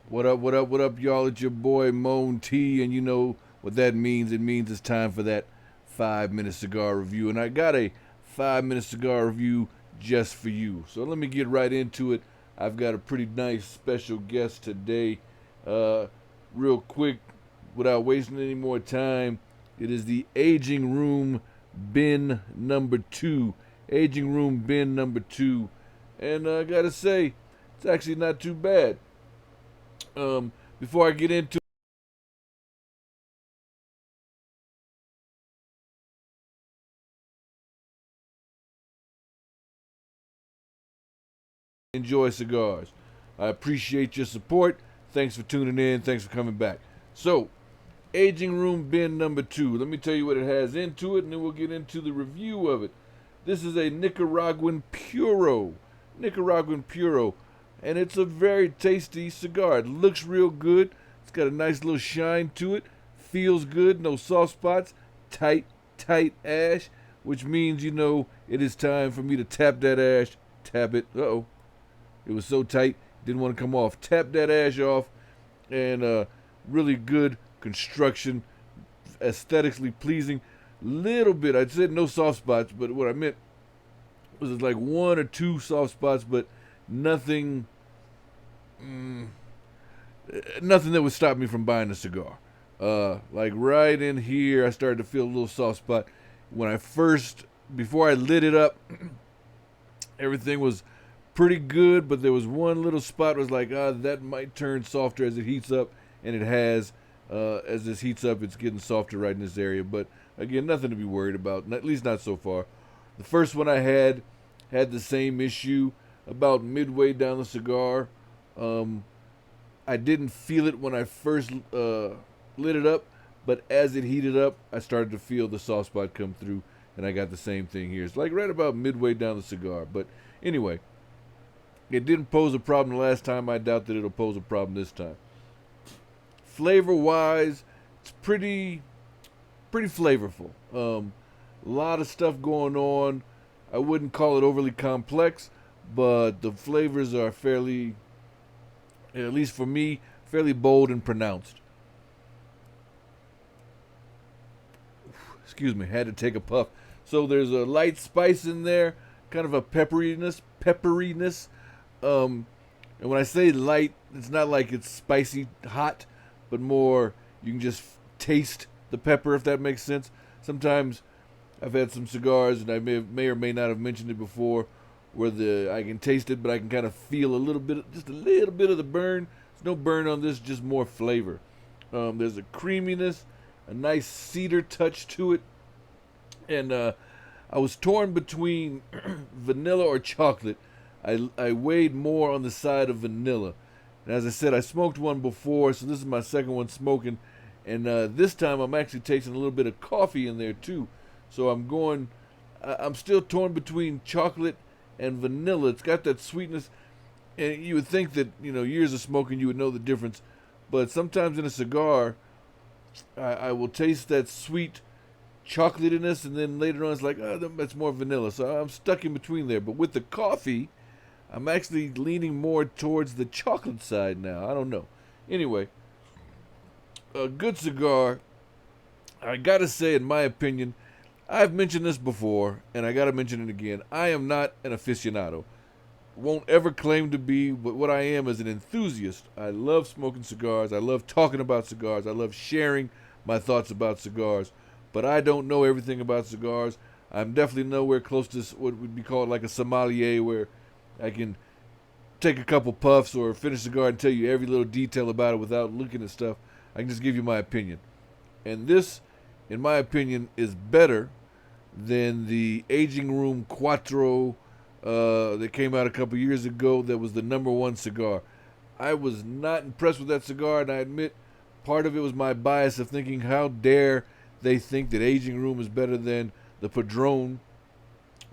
What up, what up, what up, y'all? It's your boy Moan T, and you know what that means. It means it's time for that 5 minute cigar review. And I got a 5 minute cigar review just for you. So let me get right into it. I've got a pretty nice special guest today. Uh, Real quick, without wasting any more time, it is the Aging Room bin number two. Aging Room bin number two. And I gotta say, it's actually not too bad. Before I get into enjoy cigars. I appreciate your support. Thanks for tuning in. Thanks for coming back. So, Aging Room bin number two. Let me tell you what it has into it, and then we'll get into the review of it. This is a Nicaraguan Puro. Nicaraguan Puro. And it's a very tasty cigar. It looks real good. It's got a nice little shine to it. Feels good. No soft spots. Tight, tight ash. Which means, it is time for me to tap that ash. Tap it. Uh-oh. It was so tight, didn't want to come off. Tap that ash off, and really good construction, aesthetically pleasing. Little bit, I said no soft spots, but what I meant was it's like one or two soft spots, but nothing, nothing that would stop me from buying a cigar. Like right in here, I started to feel a little soft spot. When I first, before I lit it up, everything was pretty good, but there was one little spot was like, that might turn softer as it heats up, and it has. As this heats up, it's getting softer right in this area. But again, nothing to be worried about, at least not so far. The first one I had the same issue about midway down the cigar. I didn't feel it when I first lit it up, but as it heated up, I started to feel the soft spot come through, and I got the same thing here. It's like right about midway down the cigar. But anyway, it didn't pose a problem the last time. I doubt that it'll pose a problem this time. Flavor wise, it's pretty flavorful. A lot of stuff going on. I wouldn't call it overly complex, but the flavors are fairly, at least for me, fairly bold and pronounced. Excuse me, had to take a puff. So there's a light spice in there, kind of a pepperiness. And when I say light, it's not like it's spicy hot, but more you can just taste the pepper, if that makes sense. Sometimes I've had some cigars, and I may or may not have mentioned it before, where I can taste it, but I can kind of feel just a little bit of the burn. There's no burn on this, just more flavor. There's a creaminess, a nice cedar touch to it, and I was torn between vanilla or chocolate. I weighed more on the side of vanilla. And as I said, I smoked one before, so this is my second one smoking. And this time I'm actually tasting a little bit of coffee in there too. So I'm still torn between chocolate and vanilla. It's got that sweetness. And you would think that, years of smoking, you would know the difference. But sometimes in a cigar, I will taste that sweet chocolatiness, and then later on it's like, that's more vanilla. So I'm stuck in between there. But with the coffee, I'm actually leaning more towards the chocolate side now. I don't know. Anyway, a good cigar. I gotta say, in my opinion, I've mentioned this before, and I gotta mention it again. I am not an aficionado. Won't ever claim to be, but what I am is an enthusiast. I love smoking cigars. I love talking about cigars. I love sharing my thoughts about cigars. But I don't know everything about cigars. I'm definitely nowhere close to what would be called like a sommelier, where I can take a couple puffs or finish a cigar and tell you every little detail about it without looking at stuff. I can just give you my opinion. And this, in my opinion, is better than the Aging Room Quattro that came out a couple years ago that was the number one cigar. I was not impressed with that cigar, and I admit part of it was my bias of thinking, how dare they think that Aging Room is better than the Padron,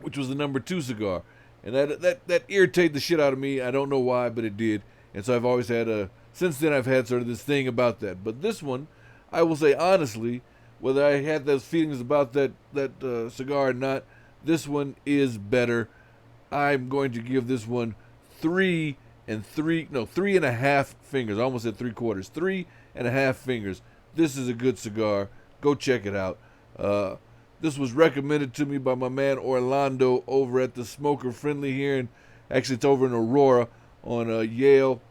which was the number two cigar. And that irritated the shit out of me. I don't know why, but it did. And so I've always since then I've had sort of this thing about that. But this one, I will say honestly, whether I had those feelings about that cigar or not, this one is better. I'm going to give this one 3 and 3.5 fingers. I almost said 3/4. 3.5 fingers. This is a good cigar. Go check it out. This was recommended to me by my man Orlando over at the Smoker Friendly here, and actually it's over in Aurora on Yale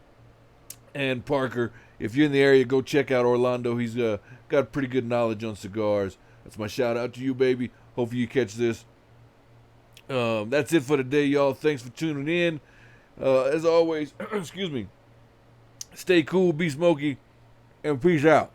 and Parker. If you're in the area, go check out Orlando. He's got pretty good knowledge on cigars. That's my shout out to you, baby. Hopefully you catch this. That's it for today, y'all. Thanks for tuning in. As always, excuse me, stay cool, be smoky, and peace out.